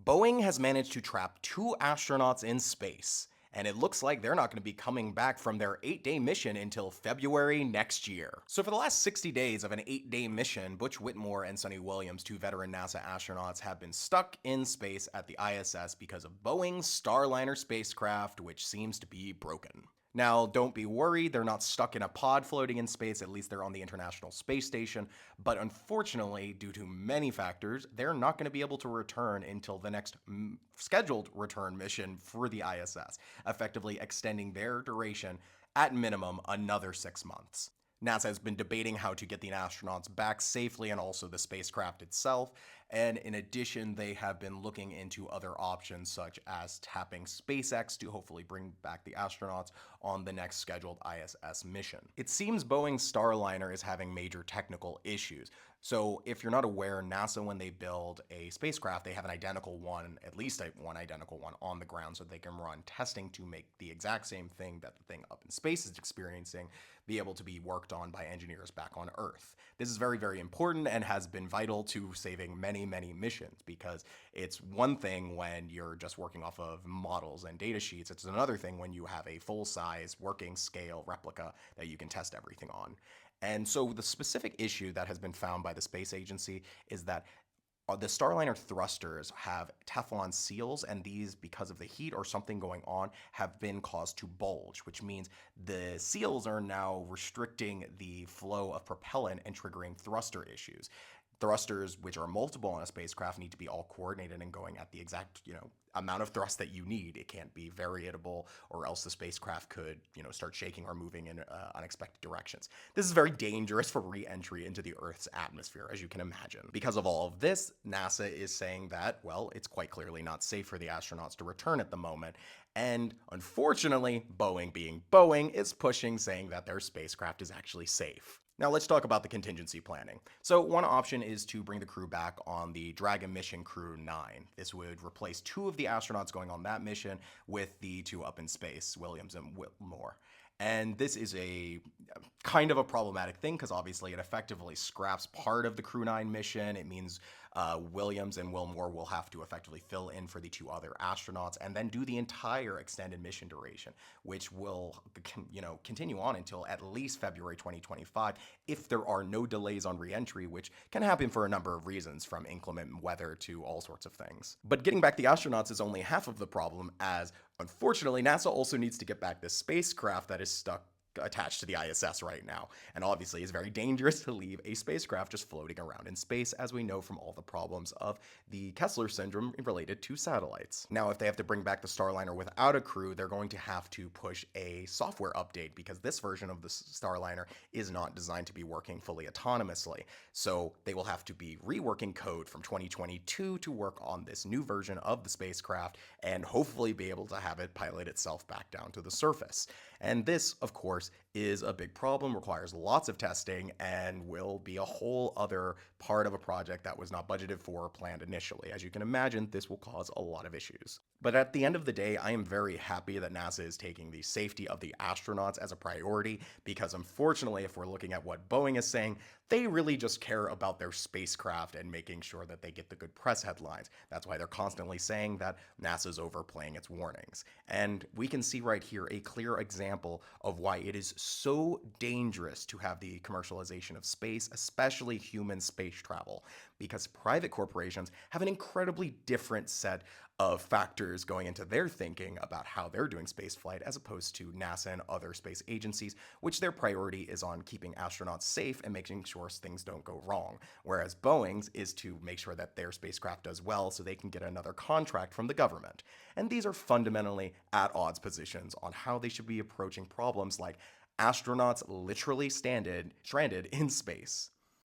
Boeing has managed to trap 2 astronauts in space, and it looks like they're not going to be coming back from their 8-day mission until February next year. So, for the last 60 days of an 8-day mission, Butch Whitmore and Sonny Williams, 2 veteran NASA astronauts, have been stuck in space at the ISS because of Boeing's Starliner spacecraft, which seems to be broken. Now, don't be worried, they're not stuck in a pod floating in space, at least they're on the International Space Station, but unfortunately, due to many factors, they're not going to be able to return until the next scheduled return mission for the ISS, effectively extending their duration at minimum another 6 months. NASA has been debating how to get the astronauts back safely and also the spacecraft itself. And in addition, they have been looking into other options such as tapping SpaceX to hopefully bring back the astronauts on the next scheduled ISS mission. It seems Boeing's Starliner is having major technical issues. So if you're not aware, NASA, when they build a spacecraft, they have an identical one, at least one identical one on the ground so they can run testing to make the exact same thing that the thing up in space is experiencing be able to be worked on by engineers back on Earth. This is very, very important and has been vital to saving many, many missions because it's one thing when you're just working off of models and data sheets. It's another thing when you have a full-size working scale replica that you can test everything on. And so the specific issue that has been found by the space agency is that the Starliner thrusters have Teflon seals, and these, because of the heat or something going on, have been caused to bulge, which means the seals are now restricting the flow of propellant and triggering thruster issues. Thrusters, which are multiple on a spacecraft, need to be all coordinated and going at the exact, amount of thrust that you need. It can't be variable, or else the spacecraft could, start shaking or moving in unexpected directions. This is very dangerous for re-entry into the Earth's atmosphere, as you can imagine. Because of all of this, NASA is saying that, well, it's quite clearly not safe for the astronauts to return at the moment. And unfortunately, Boeing being Boeing is pushing, saying that their spacecraft is actually safe. Now let's talk about the contingency planning. So one option is to bring the crew back on the Dragon mission Crew 9. This would replace 2 of the astronauts going on that mission with the 2 up in space, Williams and Whitmore. And this is a kind of a problematic thing because obviously it effectively scraps part of the Crew 9 mission. It means Williams and Wilmore will have to effectively fill in for the 2 other astronauts and then do the entire extended mission duration, which will continue on until at least February 2025 if there are no delays on reentry, which can happen for a number of reasons, from inclement weather to all sorts of things. But getting back the astronauts is only half of the problem, as unfortunately NASA also needs to get back this spacecraft that is stuck attached to the ISS right now. And obviously it's very dangerous to leave a spacecraft just floating around in space, as we know from all the problems of the Kessler syndrome related to satellites. Now, if they have to bring back the Starliner without a crew, they're going to have to push a software update because this version of the Starliner is not designed to be working fully autonomously. So they will have to be reworking code from 2022 to work on this new version of the spacecraft and hopefully be able to have it pilot itself back down to the surface. And this, of course, is a big problem, requires lots of testing, and will be a whole other part of a project that was not budgeted for or planned initially. As you can imagine, this will cause a lot of issues. But at the end of the day, I am very happy that NASA is taking the safety of the astronauts as a priority, because unfortunately, if we're looking at what Boeing is saying, they really just care about their spacecraft and making sure that they get the good press headlines. That's why they're constantly saying that NASA's overplaying its warnings. And we can see right here a clear example of why it is so dangerous to have the commercialization of space, especially human space travel, because private corporations have an incredibly different set of factors going into their thinking about how they're doing spaceflight, as opposed to NASA and other space agencies, which their priority is on keeping astronauts safe and making sure things don't go wrong. Whereas Boeing's is to make sure that their spacecraft does well so they can get another contract from the government. And these are fundamentally at odds positions on how they should be approaching problems like astronauts literally stranded in space.